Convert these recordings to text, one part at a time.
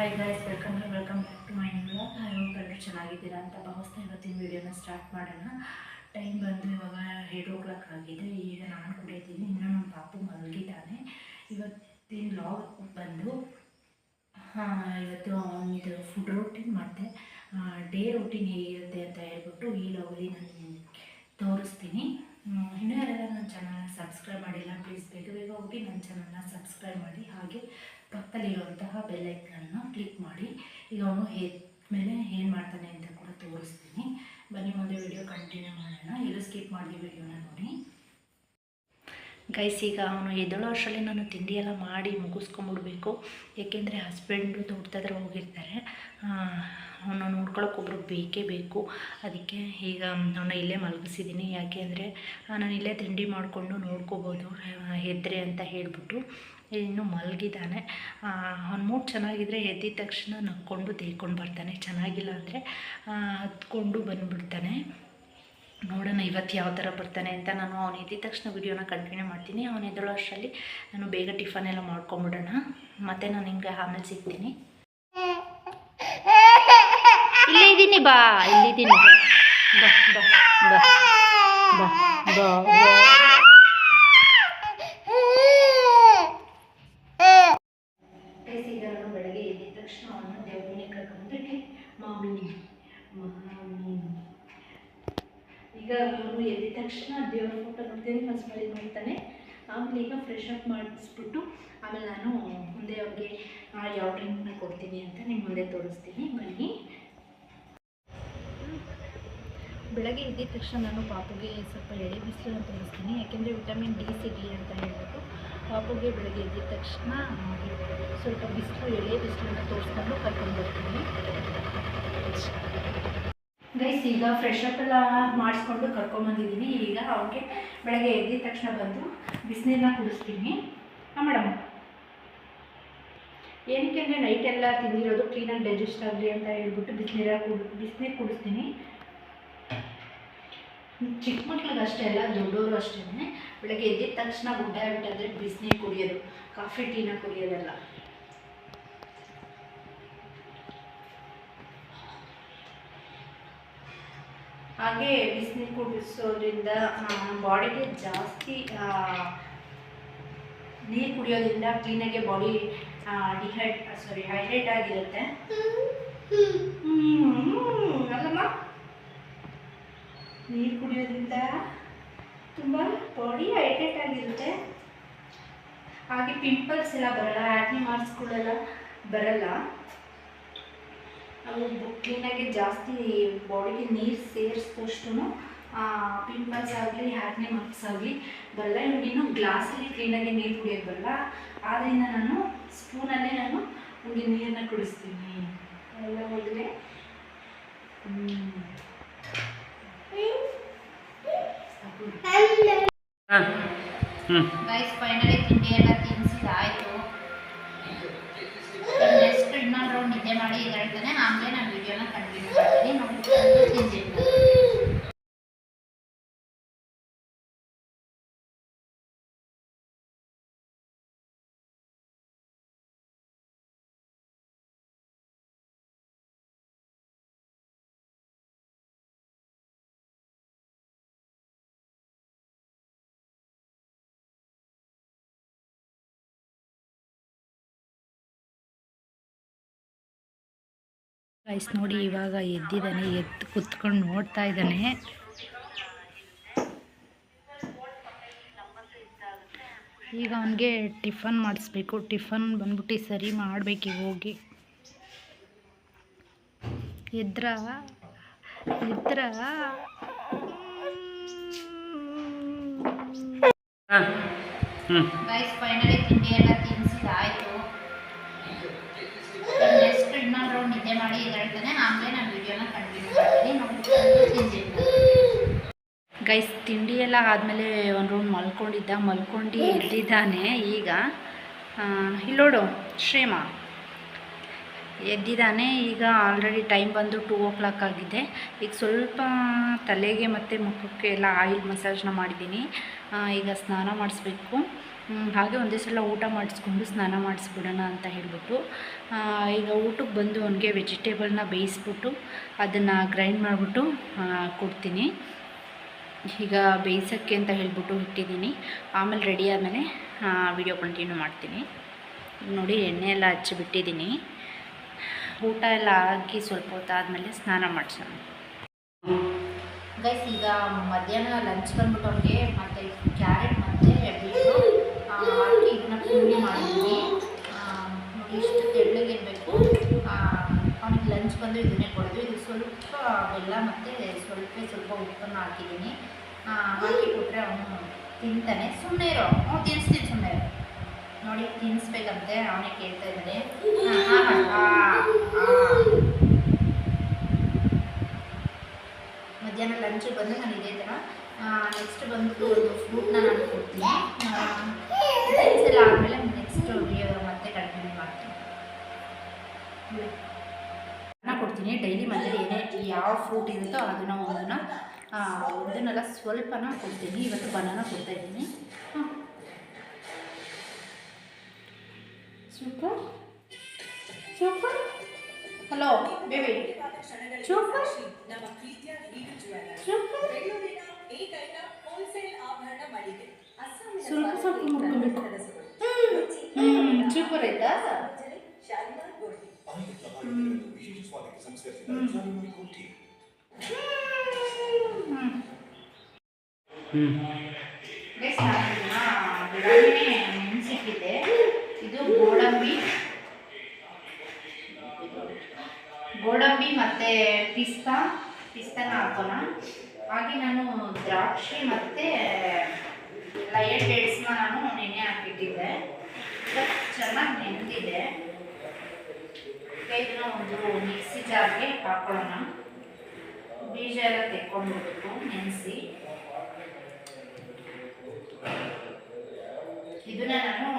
Hi guys, welcome back to my vlog. I hope ಎಲ್ಲರೂ ಚೆನ್ನಾಗಿದ್ದೀರಾ ಅಂತ ಭಾವಿಸ್ತಾ ಇವತ್ತಿನ ವೀಡಿಯೋನ ಸ್ಟಾರ್ಟ್ ಮಾಡೋಣ. ಟೈಮ್ ಬಂದು ಇವಾಗ 8 o'clock ಆಗಿದೆ. ಈಗ ನಾನು ಕೂಡ ಇದ್ದೀನಿ, ಇನ್ನೂ ನಮ್ಮ ಪಾಪು ಮಲಗಿದ್ದಾನೆ. ಇವತ್ತಿನ ವ್ಲಾಗ್ ಬಂದು ಇವತ್ತು ಒಂದು ಫುಡ್ ರೂಟೀನ್ ಮತ್ತು ಡೇ ರೂಟೀನ್ ಹೇಗಿರುತ್ತೆ ಅಂತ ಹೇಳ್ಬಿಟ್ಟು ಈ ವ್ಲಾಗಲ್ಲಿ ನಾನು ತೋರಿಸ್ತೀನಿ. ಇನ್ನೂ ಯಾರೆಲ್ಲ ನನ್ನ ಚಾನಲ್ನ ಸಬ್ಸ್ಕ್ರೈಬ್ ಮಾಡಿಲ್ಲ, ಪ್ಲೀಸ್ ಬೇಗ ಬೇಗ ಹೋಗಿ ನನ್ನ ಚಾನಲ್ನ ಸಬ್ಸ್ಕ್ರೈಬ್ ಮಾಡಿ, ಹಾಗೆ ಪಕ್ಕದಲ್ಲಿರುವಂತಹ ಬೆಲ್ ಐಕನ್ನ ಕ್ಲಿಕ್ ಮಾಡಿ. ಈಗ ಅವನು ಮೇಲೆ ಏನು ಮಾಡ್ತಾನೆ ಅಂತ ಕೂಡ ತೋರಿಸ್ತೀನಿ. ಬನ್ನಿ ಮುಂದೆ ವಿಡಿಯೋ ಕಂಟಿನ್ಯೂ ಮಾಡೋಣ. ಎಲ್ಲೂ ಸ್ಕಿಪ್ ಮಾಡಿ ವಿಡಿಯೋನ ನೋಡಿ ಗೈಸ್. ಈಗ ಅವನು ಎದ್ದೇಳೋ ಅಷ್ಟರಲ್ಲಿ ನಾನು ತಿಂಡಿ ಎಲ್ಲ ಮಾಡಿ ಮುಗಿಸ್ಕೊಂಬಿಡ್ಬೇಕು. ಏಕೆಂದರೆ ಹಸ್ಬೆಂಡು ತೋಟದಾದ್ರೆ ಹೋಗಿರ್ತಾರೆ, ಅವನ್ನ ನೋಡ್ಕೊಳಕ್ಕೆ ಒಬ್ಬರು ಬೇಕೇ ಬೇಕು. ಅದಕ್ಕೆ ಈಗ ಅವನ್ನ ಇಲ್ಲೇ ಮಲಗಿಸಿದ್ದೀನಿ. ಯಾಕೆ ಅಂದರೆ ನಾನು ಇಲ್ಲೇ ತಿಂಡಿ ಮಾಡಿಕೊಂಡು ನೋಡ್ಕೋಬೋದು ಎದ್ರೆ ಅಂತ ಹೇಳಿಬಿಟ್ಟು. ಇನ್ನು ಮಲಗಿದ್ದಾನೆ. ಅವ್ನ ಮೂಡ್ ಚೆನ್ನಾಗಿದ್ದರೆ ಎದ್ದಿದ ತಕ್ಷಣ ನಕ್ಕೊಂಡು ತೇಕೊಂಡು ಬರ್ತಾನೆ, ಚೆನ್ನಾಗಿಲ್ಲ ಅಂದರೆ ಹತ್ಕೊಂಡು ಬಂದುಬಿಡ್ತಾನೆ. ನೋಡೋಣ ಇವತ್ತು ಯಾವ ಥರ ಬರ್ತಾನೆ ಅಂತ. ನಾನು ಅವನು ಎದ್ದಿದ ತಕ್ಷಣ ವಿಡಿಯೋನ ಕಂಟಿನ್ಯೂ ಮಾಡ್ತೀನಿ. ಅವನು ಎದ್ದೇಳೋ ಅಷ್ಟರಲ್ಲಿ ನಾನು ಬೇಗ ಟಿಫನ್ ಎಲ್ಲ ಮಾಡ್ಕೊಂಬಿಡೋಣ. ಮತ್ತು ನಾನು ನಿಮಗೆ ಆಮೇಲೆ ಸಿಗ್ತೀನಿ. ಇಲ್ಲೇ ಇದ್ದೀನಿ, ಬಾ, ಇಲ್ಲಿದ್ದೀನಿ, ಬಾ ಬಾ ಬಾ ಬಾ ಬಾ ಬಾ. ಈಗ ನಾನು ಬೆಳಗ್ಗೆ ಎದ್ದಿದ ತಕ್ಷಣ ಅವನು ದೇವ್ರ ಮನೆ ಕರ್ಕೊಂಡ್ರೆ ಮಾಮಿ ಈಗ ಅವನು ಎದ್ದಿದ ತಕ್ಷಣ ದೇವ್ರ ಫೋಟೋ ನೋಡ್ತೀನಿ, ಫಸ್ಟ್ ಮಾಡಿ ಮಾಡ್ತಾನೆ. ಆಮೇಲೆ ಈಗ ಫ್ರೆಶ್ ಅಪ್ ಮಾಡಿಸ್ಬಿಟ್ಟು ಆಮೇಲೆ ನಾನು ಮುಂದೆ ಅವ್ರಿಗೆ ಯಾವ ಡ್ರಿಂಕ್ನ ಕೊಡ್ತೀನಿ ಅಂತ ನಿಮ್ಮ ಮುಂದೆ ತೋರಿಸ್ತೀನಿ. ಬನ್ನಿ. ಬೆಳಗ್ಗೆ ಎದ್ದಿದ ತಕ್ಷಣ ನಾನು ಪಾಪುಗೆ ಸ್ವಲ್ಪ ಎಳೆ ಬಿಸಿಲನ್ನು ತೋರಿಸ್ತೀನಿ. ಯಾಕೆಂದರೆ ವಿಟಮಿನ್ ಡಿ ಸಿಗಲಿ ಅಂತ ಹೇಳ್ಬಿಟ್ಟು ಪಾಪುಗೆ ಬೆಳಗ್ಗೆ ಎದ್ದಿದ ತಕ್ಷಣ ಸ್ವಲ್ಪ ಎಳೆ ಬಿಸಿಲನ್ನು ತೋರಿಸ್ಕೊಂಡು ಕರ್ಕೊಂಡು ಬರ್ತೀನಿ. ಗೈಸ್, ಈಗ ಫ್ರೆಶ್ ಅಪ್ ಎಲ್ಲ ಮಾಡಿಸ್ಕೊಂಡು ಕರ್ಕೊಂಬಂದಿದ್ದೀನಿ. ಈಗ ಅವ್ರಿಗೆ ಬೆಳಗ್ಗೆ ಎದ್ದಿದ ತಕ್ಷಣ ಬಂದು ಬಿಸಿನೀರನ್ನ ಕುಡಿಸ್ತೀನಿ. ಮೇಡಮ್, ಏನಕ್ಕೆ ಅಂದರೆ ನೈಟೆಲ್ಲ ತಿಂದಿರೋದು ಕ್ಲೀನಾಗಿ ಡೈಜೆಸ್ಟ್ ಆಗಲಿ ಅಂತ ಹೇಳ್ಬಿಟ್ಟು ಬಿಸಿನೀರು ಕುಡಿಸ್ತೀನಿ. ಚಿಕ್ಕ ಮಕ್ಳಿಗೆ ಅಷ್ಟೇ ಅಲ್ಲ, ದೊಡ್ಡವರು ಅಷ್ಟೇ. ಬೆಳಗ್ಗೆ ಎದ್ದಿದ ತಕ್ಷಣ ಗುಡ್ಡ ಬಿಟ್ಟಾದರೆ ಬಿಸಿನೀರು ಕುಡಿಯೋದು, ಕಾಫಿ ಟೀನ ಕುಡಿಯೋದಲ್ಲ. ಹಾಗೆ ಬಿಸಿನೀರು ಕುಡಿಸೋದ್ರಿಂದ ಬಾಡಿಗೆ ಜಾಸ್ತಿ ನೀರು ಕುಡಿಯೋದ್ರಿಂದ ಕ್ಲೀನಾಗೆ ಬಾಡಿ ಹೈಡ್ರೇಟ್ ಆಗಿರುತ್ತೆ. ಅಲ್ಲಮ್ಮ, ನೀರು ಕುಡಿಯೋದ್ರಿಂದ ತುಂಬ ಬಾಡಿ ಹೈಡ್ರೇಟ್ ಆಗಿರುತ್ತೆ. ಹಾಗೆ ಪಿಂಪಲ್ಸ್ ಎಲ್ಲ ಬರಲ್ಲ, ಆ್ಯಕ್ನಿ ಮಾರ್ಕ್ಸ್ಗಳೆಲ್ಲ ಬರಲ್ಲ. ಅವು ಕ್ಲೀನಾಗಿ ಜಾಸ್ತಿ ಬಾಡಿಗೆ ನೀರು ಸೇರಿಸಿದಷ್ಟು ಪಿಂಪಲ್ಸ್ ಆಗಲಿ ಆ್ಯಕ್ನಿ ಮಾರ್ಕ್ಸ್ ಆಗಲಿ ಬರಲ್ಲ. ಇವಾಗ ಇನ್ನೂ ಗ್ಲಾಸಲ್ಲಿ ಕ್ಲೀನಾಗಿ ನೀರು ಕುಡಿಯೋದು ಬರಲ್ಲ. ಆದ್ದರಿಂದ ನಾನು ಸ್ಪೂನಲ್ಲೇ ನನಗೆ ನೀರನ್ನ ಕುಡಿಸ್ತೀನಿ. ಎಲ್ಲ ಹೋದರೆ ಗೈಸ್, ಫೈನಲಿ ತಿಂಡಿ ಎಲ್ಲ ತಿನ್ನಿಸಿದಾಯಿತು. ನೆಕ್ಸ್ಟ್ ಇನ್ನೊಂದು ರೌಂಡ್ ನಿದ್ದೆ ಮಾಡಿ ಹೇಳ್ತಾನೆ. ಆಮೇಲೆ ನಾನು ವಿಡಿಯೋನ ಕಂಟಿನ್ಯೂ ಮಾಡ್ತೀನಿ. ನೋಡಿ ಗೈಸ್, ನೋಡಿ ಇವಾಗ ಎದ್ದಿದ್ದಾನೆ. ಎದ್ದು ಕುತ್ಕೊಂಡು ನೋಡ್ತಾ ಇದ್ದಾನೆ. ಈಗ ಅವನಿಗೆ ಟಿಫನ್ ಮಾಡಿಸ್ಬೇಕು. ಟಿಫನ್ ಬಂದ್ಬಿಟ್ಟು ಸರಿ ಮಾಡಬೇಕು. ಹೋಗಿ ಎದ್ರ ಗೈಸ್, ಫೈನಲಿ ತಿಂಡಿ ಎಲ್ಲ ತಿನ್ನಿಸಿದಾಯಿತು. ನೆಕ್ಸ್ಟ್ ಇನ್ನೊಂದು ರೌಂಡ್ ನಿದ್ದೆ ಮಾಡಿ ಹೇಳ್ತಾನೆ. ಆಮೇಲೆ ನಾನು ವಿಡಿಯೋನ ಕಂಟಿನ್ಯೂ ಮಾಡ್ತೀನಿ. ನೋಡಿ ಗೈಸ್, ತಿಂಡಿ ಎಲ್ಲ ಆದಮೇಲೆ ಒಂದು ರೌಂಡ್ ಮಲ್ಕೊಂಡು ಎದ್ದಿದ್ದಾನೆ. ಈಗ ಇಲ್ಲೋಡು ಶ್ರೇಮ ಎದ್ದಿದ್ದಾನೆ. ಈಗ ಆಲ್ರೆಡಿ ಟೈಮ್ ಬಂದು 2 o'clock ಆಗಿದೆ. ಈಗ ಸ್ವಲ್ಪ ತಲೆಗೆ ಮತ್ತು ಮುಖಕ್ಕೆ ಎಲ್ಲ ಆಯಿಲ್ ಮಸಾಜ್ನ ಮಾಡಿದ್ದೀನಿ. ಈಗ ಸ್ನಾನ ಮಾಡಿಸ್ಬೇಕು. ಹಾಗೆ ಒಂದೇ ಸಲ ಊಟ ಮಾಡಿಸ್ಕೊಂಡು ಸ್ನಾನ ಮಾಡಿಸ್ಬಿಡೋಣ ಅಂತ ಹೇಳ್ಬಿಟ್ಟು ಈಗ ಊಟಕ್ಕೆ ಬಂದು ಅವನಿಗೆ ವೆಜಿಟೇಬಲ್ನ ಬೇಯಿಸ್ಬಿಟ್ಟು ಅದನ್ನು ಗ್ರೈಂಡ್ ಮಾಡಿಬಿಟ್ಟು ಕೊಡ್ತೀನಿ. ಈಗ ಬೇಯಿಸೋಕ್ಕೆ ಅಂತ ಹೇಳ್ಬಿಟ್ಟು ಇಟ್ಟಿದ್ದೀನಿ. ಆಮೇಲೆ ರೆಡಿ ಆದಮೇಲೆ ವಿಡಿಯೋ ಕಂಟಿನ್ಯೂ ಮಾಡ್ತೀನಿ. ನೋಡಿ ಎಣ್ಣೆ ಎಲ್ಲ ಹಚ್ಚಿಬಿಟ್ಟಿದ್ದೀನಿ. ಊಟ ಎಲ್ಲ ಹಾಕಿ ಸ್ವಲ್ಪ ಹೊತ್ತಾದಮೇಲೆ ಸ್ನಾನ ಮಾಡಿಸೋಣ. ಗೈಸ್ ಈಗ ಮಧ್ಯಾಹ್ನ ಲಂಚ್ ಬಂದ್ಬಿಟ್ಟು ಅವ್ರಿಗೆ ಮತ್ತು ಕ್ಯಾರೆಟ್ ಮತ್ತು ಬೀಟ್ರೂಟ್ ಹಾಕಿ ಇದನ್ನ ಪೂರಿ ಮಾಡಿದ್ದೀನಿ. ನೋಡಿ ಇಷ್ಟು ತೆಳ್ಳಗಿರಬೇಕು. ಅವ್ನಿಗೆ ಲಂಚ್ ಬಂದು ಇದನ್ನೇ ಕೊಡೋದು. ಇದು ಸ್ವಲ್ಪ ಬೆಲ್ಲ ಮತ್ತು ಸ್ವಲ್ಪ ಉಪ್ಪನ್ನು ಹಾಕಿದ್ದೀನಿ. ಹಾಕಿ ಕೊಟ್ಟರೆ ಅವನು ತಿಂತಾನೆ. ಸುಮ್ಮನೆ ಇರೋ, ಅವ್ನು ತಿನ್ನಿಸ್ತೀನಿ, ಸುಮ್ಮನೆ ಇರೋ. ನೋಡಿ ತಿನ್ನಿಸ್ಬೇಕಂತೆ, ಅವನೇ ಕೇಳ್ತಾ ಇದ್ದಾನೆ. ಮಧ್ಯಾಹ್ನ ಲಂಚ್ ಬಂದು ನಾನು ಇದೇ ಥರ ನೆಕ್ಸ್ಟ್ ಬಂದ್ಬಿಟ್ಟು ಒಂದು ಫ್ರೂಟ್ನ ನಾನು ಕೊಡ್ತೀನಿ. ಎಲ್ಲ ಆದಮೇಲೆ ನೆಕ್ಸ್ಟ್ ವಿಡಿಯೋ ಮತ್ತೆ ಕಂಟಿನ್ಯೂ ಮಾಡ್ತೀನಿ. ಕೊಡ್ತೀನಿ ಡೈಲಿ ಮನೇಲಿ ಯಾವ ಫ್ರೂಟ್ ಇರುತ್ತೋ ಅದನ್ನೆಲ್ಲ ಸ್ವಲ್ಪನ ಕೊಡ್ತೀನಿ. ಇವತ್ತು ಬನಾನಾ ಕೊಡ್ತಾಯಿದ್ದೀನಿ. Super super. Hello baby, super super. ಸ್ವಲ್ಪ ಸ್ವಲ್ಪ ಮುಟ್ಕೊಬೇಕು. ಸೂಪರ್ ಆಯ್ತಾ? ನೆನೆಸಿಟ್ಟಿದ್ದೆ. ಇದು ಗೋಡಂಬಿ ಮತ್ತು ಪಿಸ್ತಾನ ಹಾಕೋಣ. ಹಾಗೆ ನಾನು ದ್ರಾಕ್ಷಿ ಮತ್ತು ಲಯನ್ ಡೇಟ್ಸ್ನ ನಾನು ನೆನೆ ಹಾಕಿಟ್ಟಿದ್ದೆ. ಚೆನ್ನಾಗಿ ನೆನೆದಿದೆ. ಇದನ್ನ ಒಂದು ಮಿಕ್ಸಿ ಜಾರ್ಗೆ ಹಾಕೊಳ್ಳೋಣ. ಬೀಜ ಎಲ್ಲ ತೆಕ್ಕೊಂಡ್ಬಿಡ್ಬೇಕು ನೆನೆಸಿ. ಇದನ್ನ ನಾನು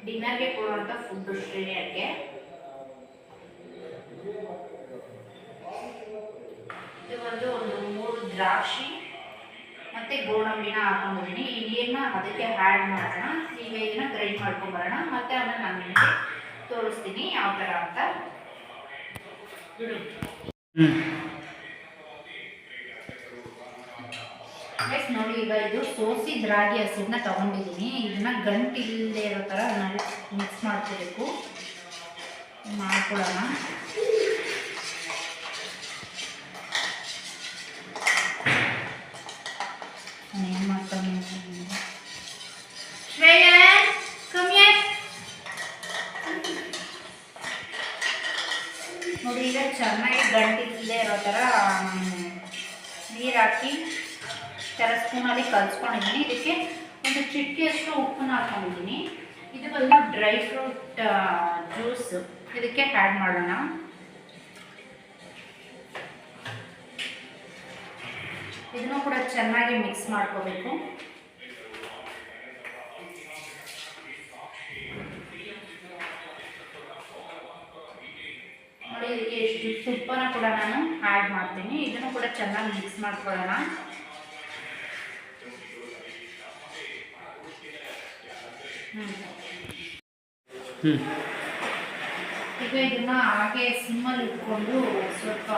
ಡಿನ್ನರ್ಗೆ ಕೊಡುವಂಥ ಫುಡ್ಡು ಶ್ರೇಣಿಯಕ್ಕೆ. ಇದು ಒಂದು 3 ದ್ರಾಕ್ಷಿ ಮತ್ತು ಗೋಡಂಬಿನ ಹಾಕೊಂಡಿದ್ದೀನಿ. ಈ ನೀರನ್ನ ಅದಕ್ಕೆ ಆ್ಯಡ್ ಮಾಡೋಣ. ಈಗ ಇದನ್ನ ಗ್ರೈಂಡ್ ಮಾಡ್ಕೊಂಬರೋಣ. ಮತ್ತು ಆಮೇಲೆ ನಾನು ನಿಮಗೆ ತೋರಿಸ್ತೀನಿ ಯಾವ ಥರ ಅಂತ. ನೋಡಿ ಈಗ ಇದು ಸೋಸಿದ ರಾಗಿ ಹಸಿದನ್ನ ತಗೊಂಡಿದ್ದೀನಿ. ಇದನ್ನ ಗಂಟಿಲ್ಲದೆ ಇರೋ ಥರ ನಾವು ಮಿಕ್ಸ್ ಮಾಡ್ಕೋಬೇಕು. ಮಾಡ್ಕೊಳ್ಳೋಣ. ಏನು ಮಾಡ್ತಾನೆ ನೋಡಿ. ಈಗ ಚೆನ್ನಾಗಿ ಗಂಟಿಲ್ಲದೆ ಇರೋ ಥರ ನೀರು ಹಾಕಿ ಸ್ಪೂನಲ್ಲಿ ಕಲಿಸ್ಕೊಂಡಿದ್ದೀನಿ. ಇದಕ್ಕೆ ಒಂದು ಚಿಟಿಕೆಯಷ್ಟು ಉಪ್ಪನ್ನ ಹಾಕೊಂಡಿದ್ದೀನಿ. ಇದು ಬಂದು ಡ್ರೈ ಫ್ರೂಟ್ ಜ್ಯೂಸ್. ಇದಕ್ಕೆ ಆ್ಯಡ್ ಮಾಡೋಣ. ಇದನ್ನು ಕೂಡ ಚೆನ್ನಾಗಿ ಮಿಕ್ಸ್ ಮಾಡ್ಕೋಬೇಕು. ನೋಡಿ ಇದಕ್ಕೆ ಎಷ್ಟು ತುಪ್ಪನ ಕೂಡ ನಾನು ಆ್ಯಡ್ ಮಾಡ್ತೀನಿ. ಇದನ್ನು ಕೂಡ ಚೆನ್ನಾಗಿ ಮಿಕ್ಸ್ ಮಾಡ್ಕೊಳ್ಳೋಣ. ಈಗ ಇದನ್ನ ಹಾಗೆ ಸಿಮ್ಮಲ್ಲಿ ಇಟ್ಕೊಂಡು ಸ್ವಲ್ಪ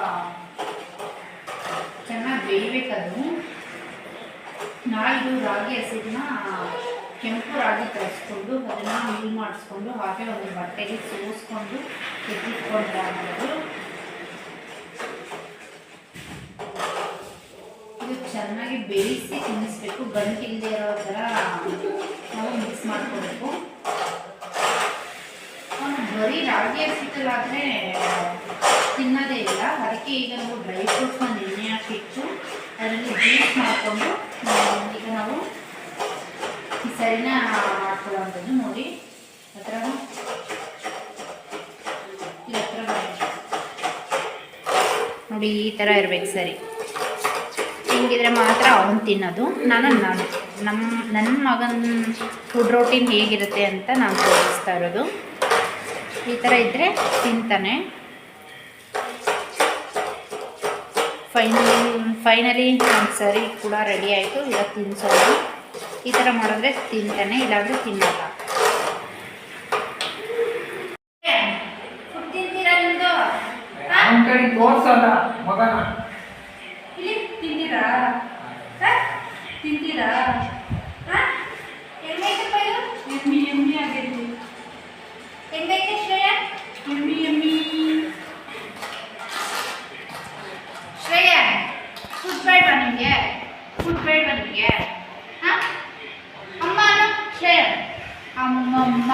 ಚೆನ್ನಾಗಿ ಬೇಯಬೇಕದು. ನಾಳಿದ್ದು ರಾಗಿ ಹಸಿದನ್ನ ಕೆಂಪು ರಾಗಿ ತರಿಸ್ಕೊಂಡು ಅದನ್ನು ಮಿಲ್ ಮಾಡಿಸ್ಕೊಂಡು ಹಾಗೆ ಒಂದು ಬಟ್ಟೆಗೆ ಸೋಸ್ಕೊಂಡು ಎತ್ತಿಟ್ಕೊಂಡ್ರೆ ಆಗೋದು. ಇದು ಚೆನ್ನಾಗಿ ಬೇಯಿಸಿ ತಿನ್ನಿಸ್ಬೇಕು. ಗಂಟಿಲ್ಲದೆ ಇರೋ ಥರ ನಾವು ಮಿಕ್ಸ್ ಮಾಡ್ಕೋಬೇಕು. ಬರೀ ರಾಗಿ ಹಸಿದಲ್ಲಾದರೆ ತಿನ್ನೋದೇ ಇಲ್ಲ. ಅದಕ್ಕೆ ಈಗ ನಾವು ಡ್ರೈ ಫ್ರೂಟ್ಸ್ನ ನೆನೆ ಹಾಕಿಟ್ಟು ಅದರಲ್ಲಿ ಜ್ಯೂಸ್ ಮಾಡಿಕೊಂಡು ಈಗ ನಾವು ಈ ಸರಿನ ಮಾಡ್ಕೊಳ್ಳೋವಂಥದ್ದು. ನೋಡಿ ಹತ್ರ ನೋಡಿ ಈ ಥರ ಇರಬೇಕು ಸರಿ. ಹಿಂಗಿದ್ರೆ ಮಾತ್ರ ಅವನು ತಿನ್ನೋದು. ನನ್ನ ಮಗನ ಫುಡ್ ರೋಟೀನ್ ಹೇಗಿರುತ್ತೆ ಅಂತ ನಾನು ತೋರಿಸ್ತಾ ಇರೋದು. ಈ ಥರ ಇದ್ದರೆ ತಿಂತಾನೆ. ಫೈನಲಿ ಒಂದು ಸರಿ ಕೂಡ ರೆಡಿ ಆಯಿತು. ಈಗ ತಿನ್ಸೋದು. ಈ ಥರ ಮಾಡಿದ್ರೆ ತಿಂತಾನೆ, ಇಲ್ಲಾಂದರೆ ತಿನ್ನಲ್ಲ. ತಿಂತೀರಾ ನಿಮ್ಮದು ತೋರ್ಸಲ್ಲ ಮಗನ ಇಲ್ಲಿ ತಿಂತೀರಾ? ತಿಂತೀರಾ? ಹೆಂಗೈತಪ್ಪ ಇದು? ಎಮ್ಮಿ ಎಮ್ಮಿ ಆಗೈತಿ. ಹೆಂಗೈತೆ ಶ್ರೇಯ? ಎಮ್ಮಿ ಎಮ್ಮಿ. ಶ್ರೇಯ ಫುಡ್ ಬೇಡವಾ ನಿಮಗೆ? ಫುಡ್ ಬೇಡವಾ ನಿಮಗೆ? ಹಾಂ ಅಮ್ಮ ಅನ್ನು ಶ್ರೇಯ ಅಮ್ಮಮ್ಮ.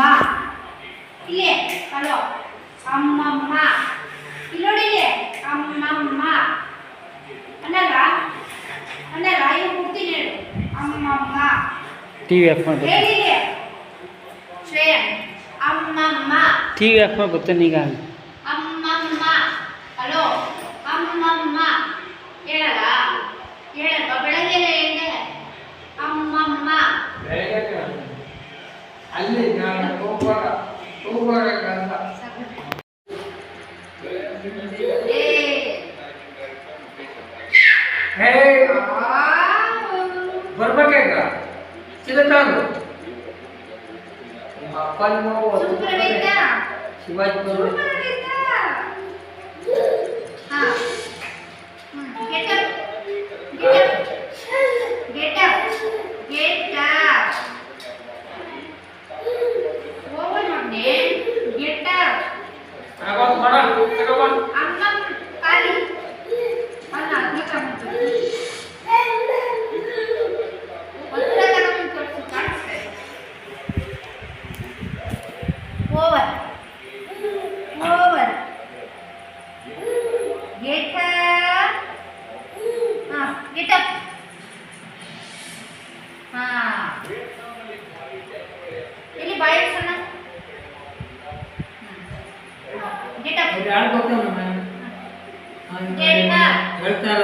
ಇಲ್ಲೇ ಹಲೋ ಅಮ್ಮಮ್ಮ. ಇಲ್ಲಿ ನೋಡಿ, ಇಲ್ಲಿ ಅಮ್ಮಮ್ಮ ಅನ್ನಲ್ಲ ಅನ್ನಲ್ಲ. ಈಗ ಕೊಡ್ತೀನಿ ಹೇಳು ಅಮ್ಮಮ್ಮ. ಟಿವಿ ಆಫ್ ಮಾಡಿ ಹೇಳಿ ಶ್ರೇಯ ಅಮ್ಮಮ್ಮ. ಟಿವಿ ಆಫ್ ಮಾಡಿ ಗೊತ್ತೇನು ಈಗ? ಅಮ್ಮಮ್ಮ ಹಲೋ ಅಮ್ಮಮ್ಮ ಹೇಳಲ್ಲ ಹೇಳಲ್ವಾ? ಬೆಳಗ್ಗೆ ಹೇಳಿದೆ ಅಮ್ಮಮ್ಮ. ಅಲ್ಲಿ ನಾನು ಹೋಗುವಾಗ ಬರ್ಬೇಕಾಗ ಸಿಗತ್ತಾಗ ಅಪ್ಪ Shivaji Over. Over. Get up. Get up. ಇಲ್ಲಿ ಬಾಯಿ ಸಣ್ಣ. Get up. ಹೇಳ್ತಾರ